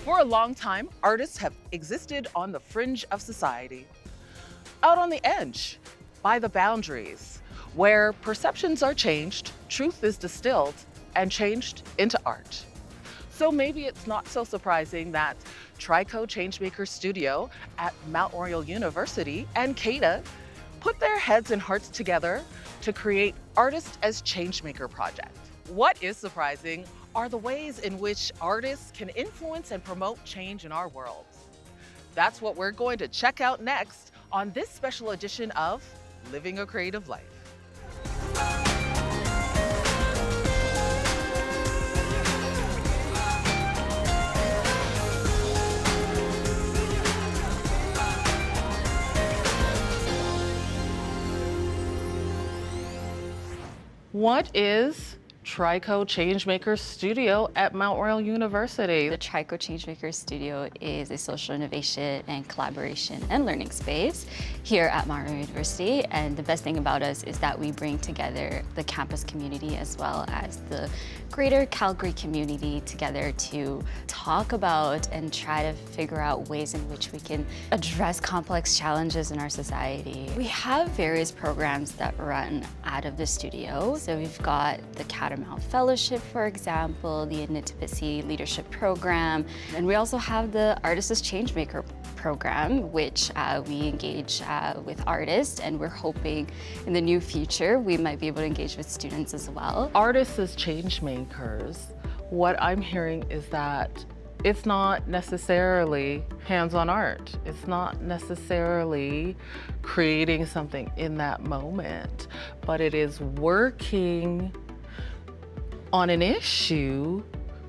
For a long time, artists have existed on the fringe of society, out on the edge, by the boundaries, where perceptions are changed, truth is distilled, and changed into art. So maybe it's not so surprising that Trico Changemaker Studio at Mount Royal University and CADA put their heads and hearts together to create Artist as Changemaker Project. What is surprising are the ways in which artists can influence and promote change in our world. That's what we're going to check out next on this special edition of Living a Creative Life. What is Trico Changemaker Studio at Mount Royal University? The Trico Changemaker Studio is a social innovation and collaboration and learning space here at Mount Royal University. And the best thing about us is that we bring together the campus community as well as the greater Calgary community together to talk about and try to figure out ways in which we can address complex challenges in our society. We have various programs that run out of the studio. So we've got the Catamount Fellowship, for example, the Intimacy Leadership Program, and we also have the Artist as Changemaker program, which we engage with artists, and we're hoping in the new future we might be able to engage with students as well. Artists as changemakers, what I'm hearing is that it's not necessarily hands-on art. It's not necessarily creating something in that moment, but it is working on an issue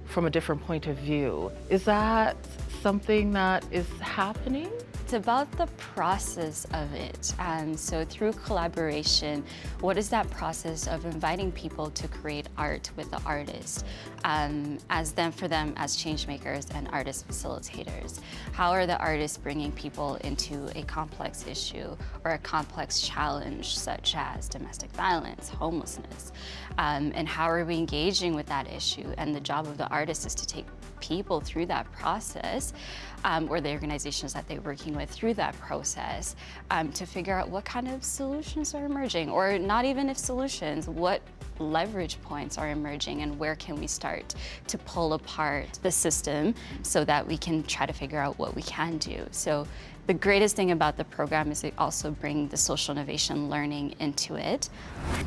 from a different point of view. Is that something that is happening? It's about the process of it. So through collaboration, what is that process of inviting people to create art with the artist, for them as change makers and artist facilitators? How are the artists bringing people into a complex issue or a complex challenge such as domestic violence, homelessness? And how are we engaging with that issue? And the job of the artist is to take people through that process, or the organizations that they're working with through that process, to figure out what kind of solutions are emerging, or not even if solutions, what leverage points are emerging and where can we start to pull apart the system so that we can try to figure out what we can do. So the greatest thing about the program is they also bring the social innovation learning into it.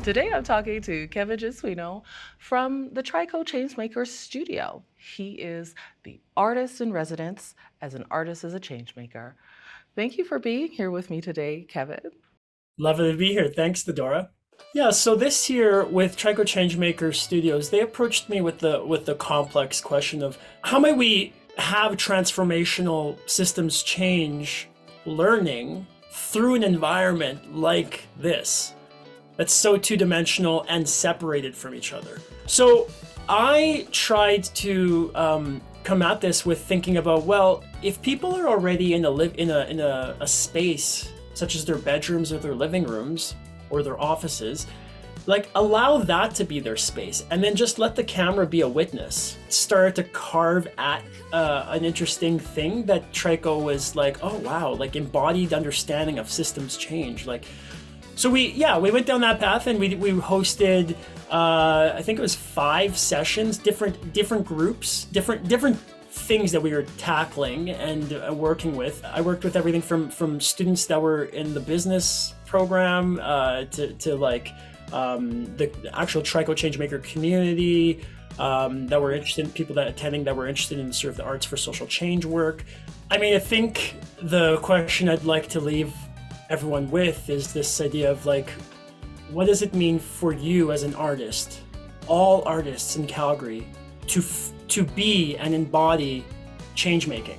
Today I'm talking to Kevin Jesuino from the Trico Changemaker Studio. He is the artist in residence as an artist as a changemaker. Thank you for being here with me today, Kevin. Lovely to be here. Thanks, Dora. Yeah, so this year with Trico Changemaker Studios, they approached me with the complex question of how might we have transformational systems change learning through an environment like this that's so two-dimensional and separated from each other. So I tried to come at this with thinking about, well, if people are already in a space such as their bedrooms or their living rooms or their offices, like allow that to be their space and then just let the camera be a witness. Start to carve at an interesting thing that Trico was like, oh wow, like embodied understanding of systems change. Like, so we went down that path and we hosted, I think it was 5 sessions, different groups, different things that we were tackling and working with. I worked with everything from students that were in the business program to like the actual Trico Changemaker community that were interested, people that attending that were interested in sort of the arts for social change work. I mean, I think the question I'd like to leave everyone with is this idea of like, what does it mean for you as an artist, all artists in Calgary, to be and embody change making,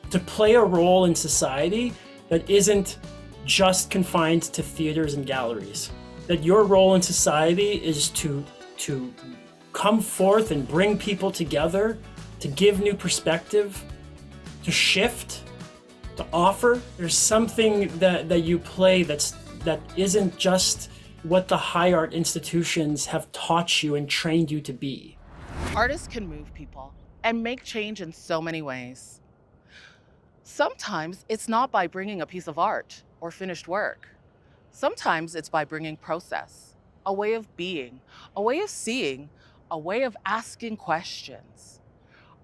to play a role in society that isn't just confined to theaters and galleries, that your role in society is to come forth and bring people together, to give new perspective, to shift, to offer. There's something that you play that isn't just what the high art institutions have taught you and trained you to be. Artists can move people and make change in so many ways. Sometimes it's not by bringing a piece of art or finished work. Sometimes it's by bringing process, a way of being, a way of seeing, a way of asking questions.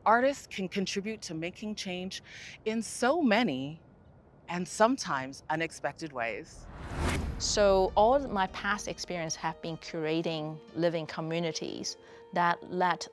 Artists can contribute to making change in so many and sometimes unexpected ways. So all of my past experience have been curating living communities that let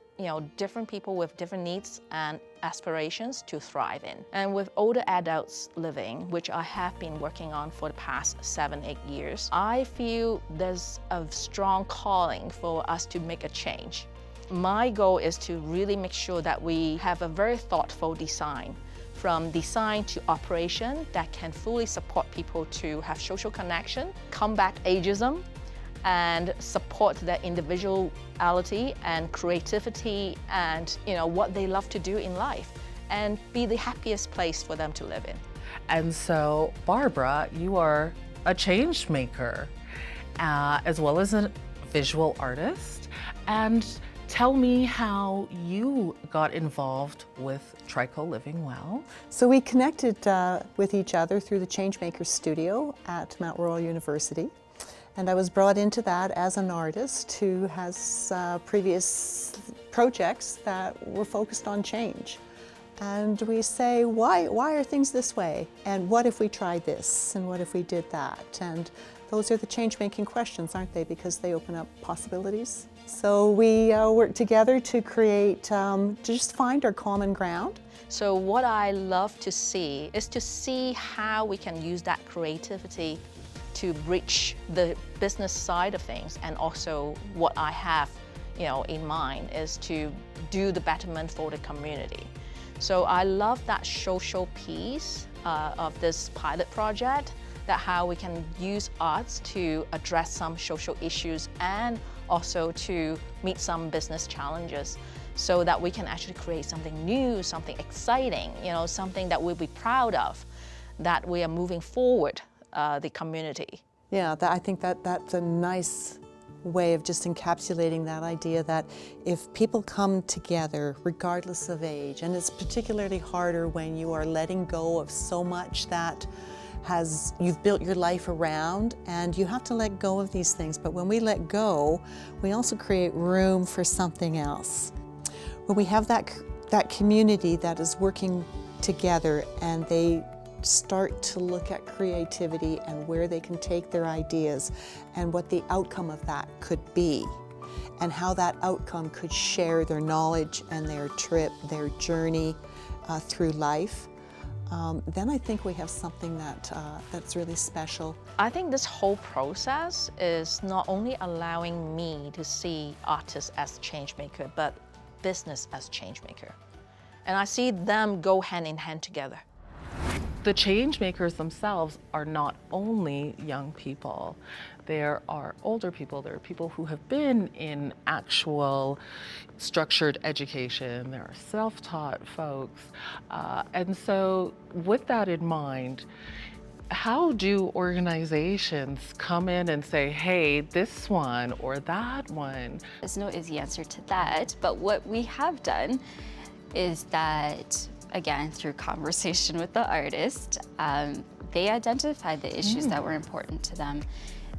different people with different needs and aspirations to thrive in. And with older adults living, which I have been working on for the past 7-8 years, I feel there's a strong calling for us to make a change. My goal is to really make sure that we have a very thoughtful design, from design to operation, that can fully support people to have social connection, combat ageism, and support their individuality and creativity and what they love to do in life, and be the happiest place for them to live in. And so, Barbara, you are a change maker, as well as a visual artist. And tell me how you got involved with Trico Living Well. So we connected with each other through the Changemakers Studio at Mount Royal University. And I was brought into that as an artist who has previous projects that were focused on change. And we say, why are things this way? And what if we tried this? And what if we did that? And those are the change-making questions, aren't they? Because they open up possibilities. So we work together to create, to just find our common ground. So what I love to see is to see how we can use that creativity to reach the business side of things, and also what I have in mind is to do the betterment for the community. So I love that social piece of this pilot project, that how we can use arts to address some social issues and also to meet some business challenges, so that we can actually create something new, something exciting, something that we'll be proud of, that we are moving forward the community. Yeah, I think that's a nice way of just encapsulating that idea that if people come together, regardless of age, and it's particularly harder when you are letting go of so much that you've built your life around, and you have to let go of these things. But when we let go, we also create room for something else. When we have that community that is working together, and they start to look at creativity and where they can take their ideas and what the outcome of that could be, and how that outcome could share their knowledge and their trip, their journey through life, then I think we have something that's really special. I think this whole process is not only allowing me to see artists as change maker, but business as change maker. And I see them go hand in hand together. The change makers themselves are not only young people. There are older people, there are people who have been in actual structured education, there are self-taught folks. And so with that in mind, how do organizations come in and say, hey, this one or that one? There's no easy answer to that, but what we have done is that, again, through conversation with the artist, they identified the issues that were important to them.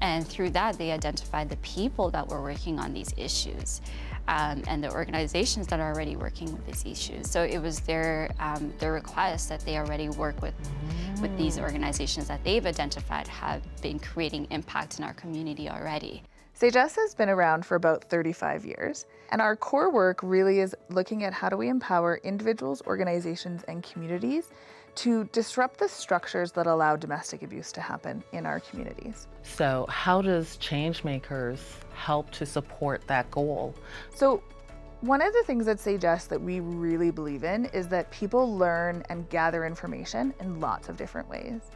And through that, they identified the people that were working on these issues, and the organizations that are already working with these issues. So it was their request that they already work with these organizations that they've identified have been creating impact in our community already. Sagesse has been around for about 35 years, and our core work really is looking at how do we empower individuals, organizations, and communities to disrupt the structures that allow domestic abuse to happen in our communities. So how does Changemakers help to support that goal? So one of the things at Sagesse that we really believe in is that people learn and gather information in lots of different ways.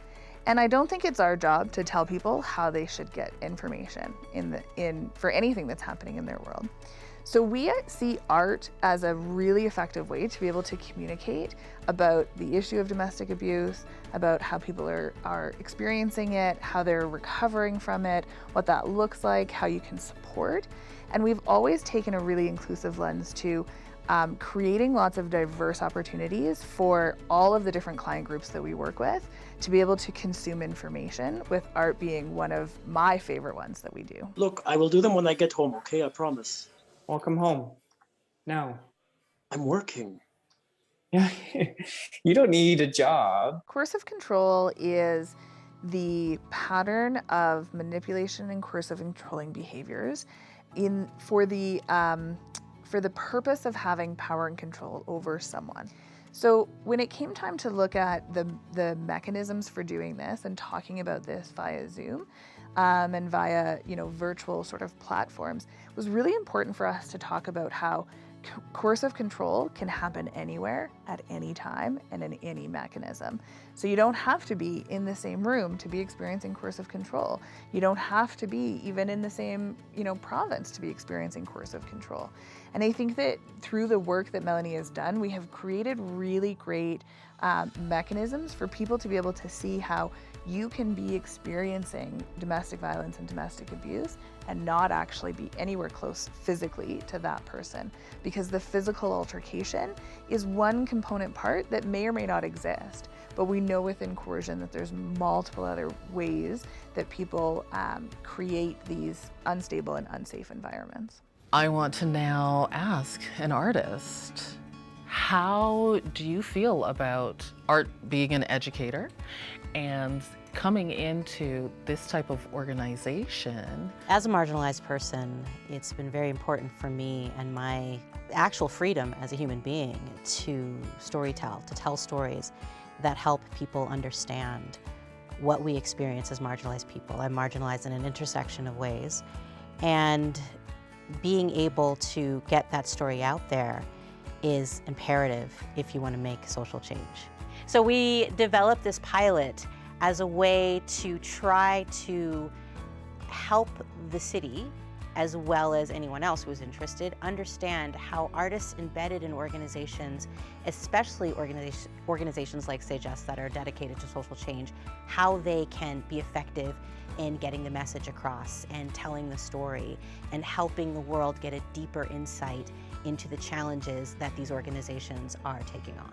And I don't think it's our job to tell people how they should get information for anything that's happening in their world. So we see art as a really effective way to be able to communicate about the issue of domestic abuse, about how people are experiencing it, how they're recovering from it, what that looks like, how you can support. And we've always taken a really inclusive lens to creating lots of diverse opportunities for all of the different client groups that we work with to be able to consume information, with art being one of my favorite ones that we do. Look, I will do them when I get home, okay? I promise. Welcome home. Now. I'm working. Yeah, you don't need a job. Coercive control is the pattern of manipulation and coercive and controlling behaviors for the purpose of having power and control over someone. So when it came time to look at the mechanisms for doing this and talking about this via Zoom and via virtual sort of platforms, it was really important for us to talk about how coercive control can happen anywhere, at any time, and in any mechanism. So you don't have to be in the same room to be experiencing coercive control. You don't have to be even in the same, province to be experiencing coercive control. And I think that through the work that Melanie has done, we have created really great mechanisms for people to be able to see how you can be experiencing domestic violence and domestic abuse and not actually be anywhere close physically to that person, because the physical altercation is one component part that may or may not exist. But we know within coercion that there's multiple other ways that people create these unstable and unsafe environments. I want to now ask an artist, how do you feel about art being an educator and coming into this type of organization? As a marginalized person, it's been very important for me and my actual freedom as a human being to storytell, to tell stories that help people understand what we experience as marginalized people. I'm marginalized in an intersection of ways, and being able to get that story out there is imperative if you want to make social change. So we developed this pilot as a way to try to help the city, as well as anyone else who is interested, understand how artists embedded in organizations, especially organizations like SAGES that are dedicated to social change, how they can be effective in getting the message across and telling the story and helping the world get a deeper insight into the challenges that these organizations are taking on.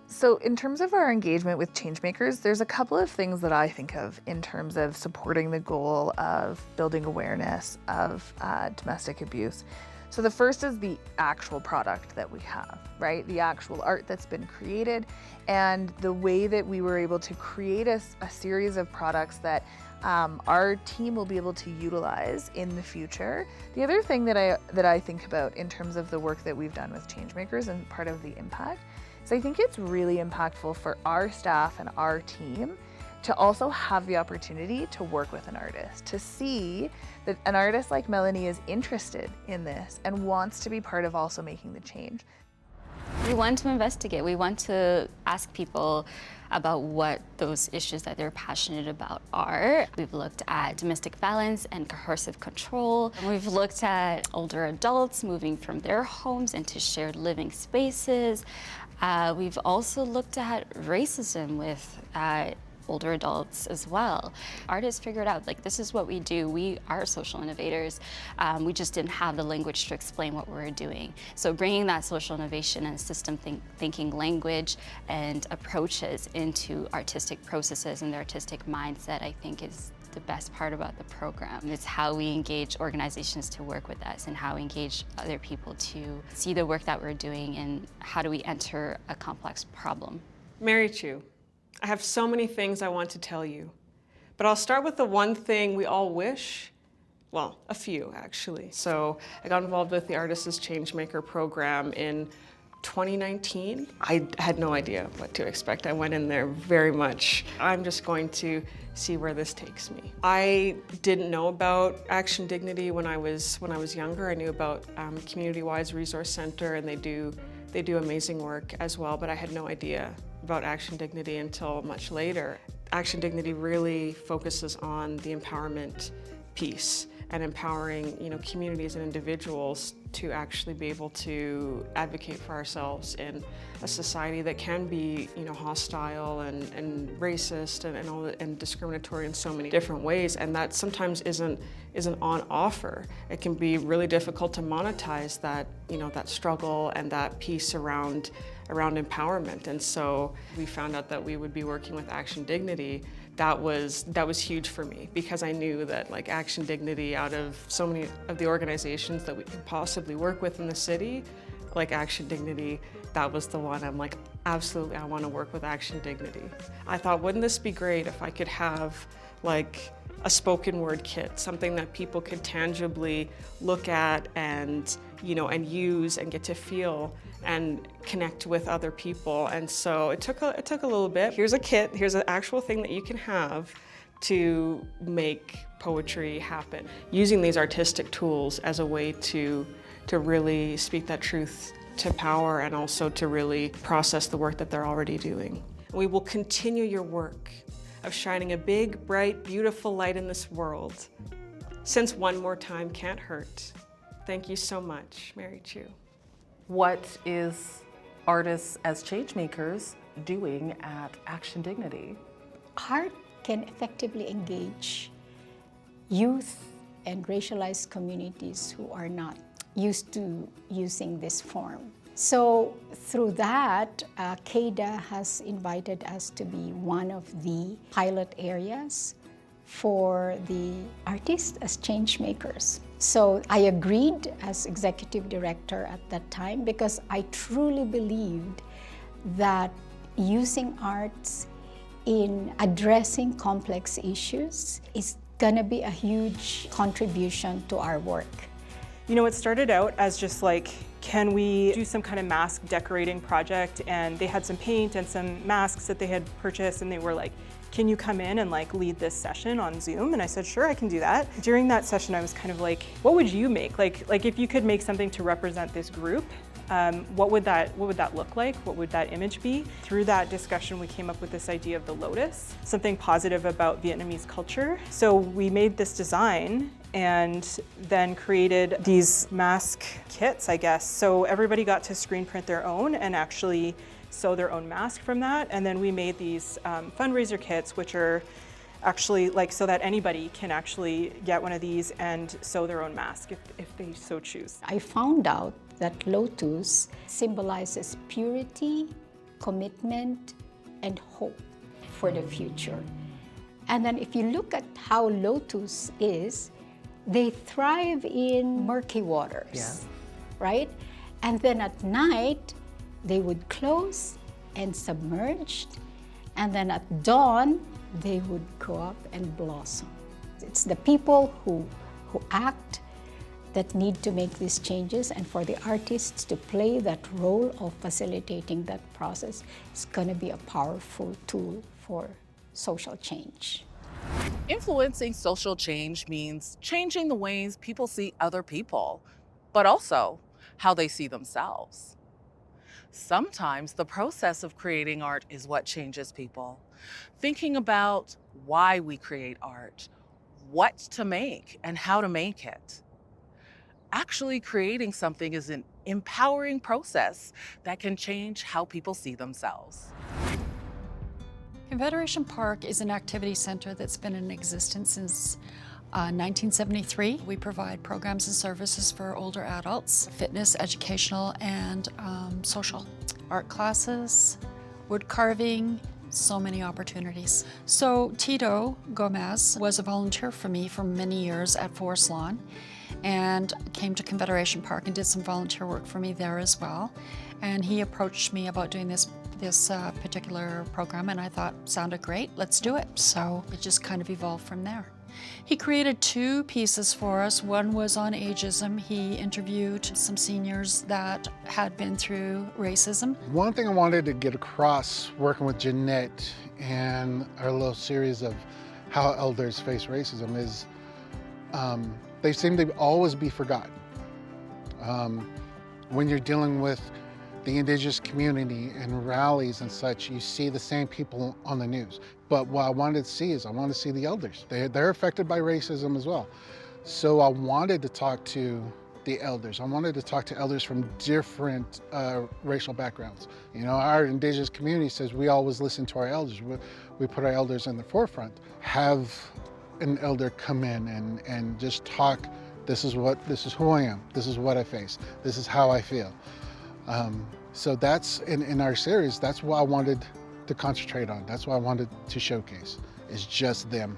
So in terms of our engagement with changemakers, there's a couple of things that I think of in terms of supporting the goal of building awareness of domestic abuse. So the first is the actual product that we have, right? The actual art that's been created, and the way that we were able to create a series of products that our team will be able to utilize in the future. The other thing that I think about in terms of the work that we've done with changemakers and part of the impact, so I think it's really impactful for our staff and our team to also have the opportunity to work with an artist, to see that an artist like Melanie is interested in this and wants to be part of also making the change. We want to investigate. We want to ask people about what those issues that they're passionate about are. We've looked at domestic violence and coercive control. We've looked at older adults moving from their homes into shared living spaces. We've also looked at racism with older adults as well. Artists figured out, like, this is what we do. We are social innovators. We just didn't have the language to explain what we were doing. So bringing that social innovation and system thinking language and approaches into artistic processes and the artistic mindset, I think, is the best part about the program. It's how we engage organizations to work with us and how we engage other people to see the work that we're doing and how do we enter a complex problem. Mary Chu, I have so many things I want to tell you, but I'll start with the one thing we all wish, well, a few actually. So I got involved with the Artists' Changemaker program in 2019. I had no idea what to expect. I went in there very much, I'm just going to see where this takes me. I didn't know about Action Dignity when I was younger. I knew about Community Wise Resource Center, and they do amazing work as well, but I had no idea about Action Dignity until much later. Action Dignity really focuses on the empowerment piece and empowering, communities and individuals to actually be able to advocate for ourselves in a society that can be, hostile and racist and discriminatory in so many different ways, and that sometimes isn't on offer. It can be really difficult to monetize that, that struggle and that piece around empowerment. And so we found out that we would be working with Action Dignity. That was huge for me, because I knew that like Action Dignity, out of so many of the organizations that we could possibly work with in the city, like Action Dignity, that was the one I'm like, absolutely, I want to work with Action Dignity. I thought, wouldn't this be great if I could have like a spoken word kit, something that people could tangibly look at and, and use and get to feel and connect with other people. And so it took a little bit. Here's a kit, here's an actual thing that you can have to make poetry happen. Using these artistic tools as a way to really speak that truth to power, and also to really process the work that they're already doing. We will continue your work of shining a big, bright, beautiful light in this world, since one more time can't hurt. Thank you so much, Mary Chu. What is Artists as Changemakers doing at Action Dignity? Art can effectively engage youth and racialized communities who are not used to using this form. So through that, CADA has invited us to be one of the pilot areas for the Artists as Changemakers. So I agreed as executive director at that time, because I truly believed that using arts in addressing complex issues is gonna be a huge contribution to our work. It started out as just like, can we do some kind of mask decorating project? And they had some paint and some masks that they had purchased, and they were like, can you come in and like lead this session on Zoom? And I said, sure, I can do that. During that session, I was kind of like, what would you make? Like if you could make something to represent this group, what would that look like? What would that image be? Through that discussion, we came up with this idea of the lotus, something positive about Vietnamese culture. So we made this design and then created these mask kits, I guess. So everybody got to screen print their own and actually sew their own mask from that. And then we made these fundraiser kits, which are actually like so that anybody can actually get one of these and sew their own mask if they so choose. I found out that lotus symbolizes purity, commitment, and hope for the future. And then if you look at how lotus is, they thrive in murky waters, right? And then at night, they would close and submerge, and then at dawn, they would grow up and blossom. It's the people who act that need to make these changes, and for the artists to play that role of facilitating that process is going to be a powerful tool for social change. Influencing social change means changing the ways people see other people, but also how they see themselves. Sometimes the process of creating art is what changes people. Thinking about why we create art, what to make, and how to make it. Actually creating something is an empowering process that can change how people see themselves. Confederation Park is an activity center that's been in existence since 1973. We provide programs and services for older adults, fitness, educational, and social. Art classes, wood carving, so many opportunities. So Tito Gomez was a volunteer for me for many years at Forest Lawn, and came to Confederation Park and did some volunteer work for me there as well. And he approached me about doing this particular program, and I thought, sounded great, let's do it. So it just kind of evolved from there. He created 2 pieces for us. One was on ageism. He interviewed some seniors that had been through racism. One thing I wanted to get across working with Jeanette and our little series of how elders face racism is they seem to always be forgotten. When you're dealing with the indigenous community and rallies and such, you see the same people on the news. But what I wanted to see is I wanted to see the elders. They're affected by racism as well. So I wanted to talk to the elders. I wanted to talk to elders from different racial backgrounds. You know, our indigenous community says we always listen to our elders. We put our elders in the forefront. Have an elder come in and just talk. This is who I am. This is what I face. This is how I feel. So that's in our series. That's what I wanted to concentrate on. That's what I wanted to showcase. Is just them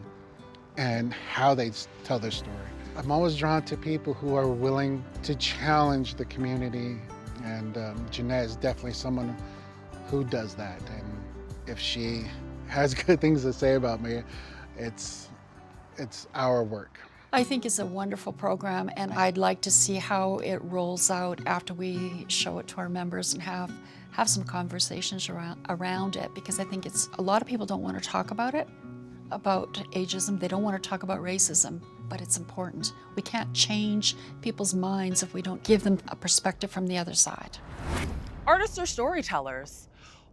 and how they tell their story. I'm always drawn to people who are willing to challenge the community, and Jeanette is definitely someone who does that. And if she has good things to say about me, it's our work. I think it's a wonderful program, and I'd like to see how it rolls out after we show it to our members and have some conversations around it, because I think a lot of people don't want to talk about it, about ageism. They don't want to talk about racism, but it's important. We can't change people's minds if we don't give them a perspective from the other side. Artists are storytellers,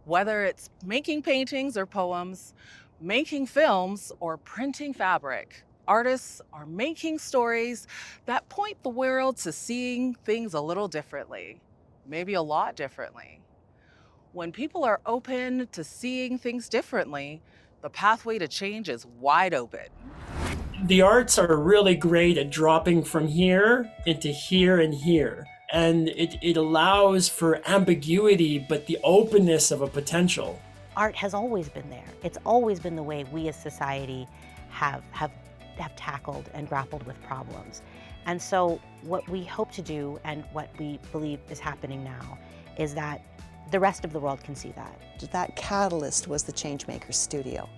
whether it's making paintings or poems, making films or printing fabric. Artists are making stories that point the world to seeing things a little differently, maybe a lot differently. When people are open to seeing things differently, the pathway to change is wide open. The arts are really great at dropping from here into here and here. And it allows for ambiguity, but the openness of a potential. Art has always been there. It's always been the way we as society have tackled and grappled with problems. And so what we hope to do, and what we believe is happening now, is that the rest of the world can see that. That catalyst was the Changemaker Studio.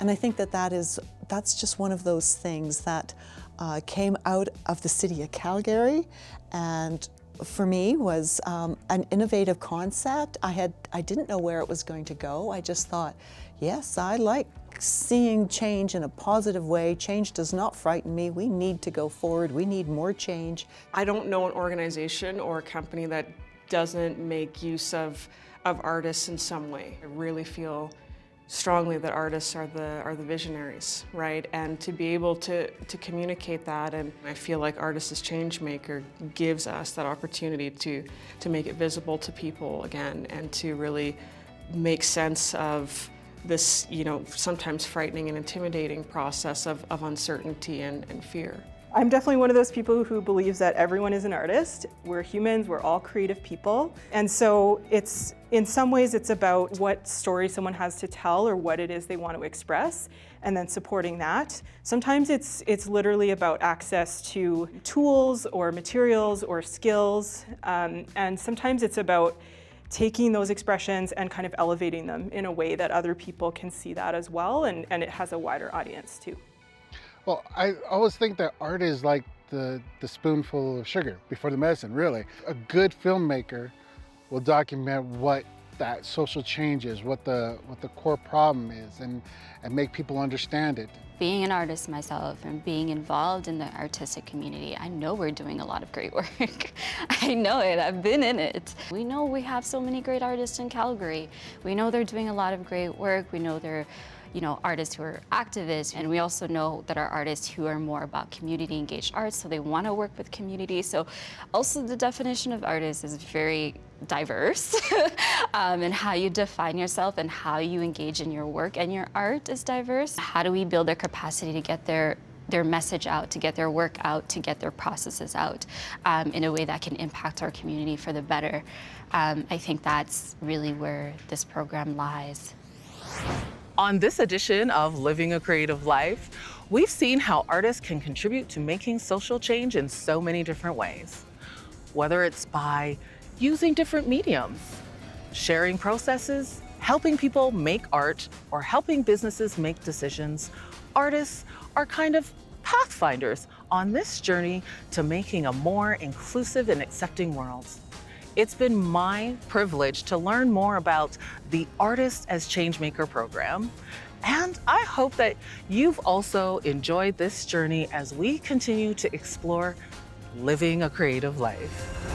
And I think that's just one of those things that came out of the city of Calgary, and for me was an innovative concept. I didn't know where it was going to go. I just thought, yes, I like seeing change in a positive way. Change does not frighten me. We need to go forward. We need more change. I don't know an organization or a company that doesn't make use of artists in some way. I really feel strongly that artists are the visionaries, right? And to be able to communicate that, and I feel like Artists as Changemaker gives us that opportunity to make it visible to people again, and to really make sense of this, you know, sometimes frightening and intimidating process of uncertainty and fear. I'm definitely one of those people who believes that everyone is an artist. We're humans, we're all creative people. And so in some ways it's about what story someone has to tell or what it is they want to express, and then supporting that. Sometimes it's literally about access to tools or materials or skills, and sometimes it's about taking those expressions and kind of elevating them in a way that other people can see that as well, and it has a wider audience too. Well, I always think that art is like the spoonful of sugar before the medicine, really. A good filmmaker will document what that social change is, what the core problem is, and make people understand it. Being an artist myself and being involved in the artistic community, I know we're doing a lot of great work. I know it, I've been in it. We know we have so many great artists in Calgary. We know they're doing a lot of great work. We know they're, you know, artists who are activists, and we also know that our artists who are more about community engaged arts, so they want to work with community. So also the definition of artist is very diverse, and how you define yourself and how you engage in your work and your art is diverse. How do we build their capacity to get their message out, to get their work out, to get their processes out in a way that can impact our community for the better? I think that's really where this program lies. On this edition of Living a Creative Life, we've seen how artists can contribute to making social change in so many different ways. Whether it's by using different mediums, sharing processes, helping people make art, or helping businesses make decisions, artists are kind of pathfinders on this journey to making a more inclusive and accepting world. It's been my privilege to learn more about the Artists as Changemaker program, and I hope that you've also enjoyed this journey as we continue to explore living a creative life.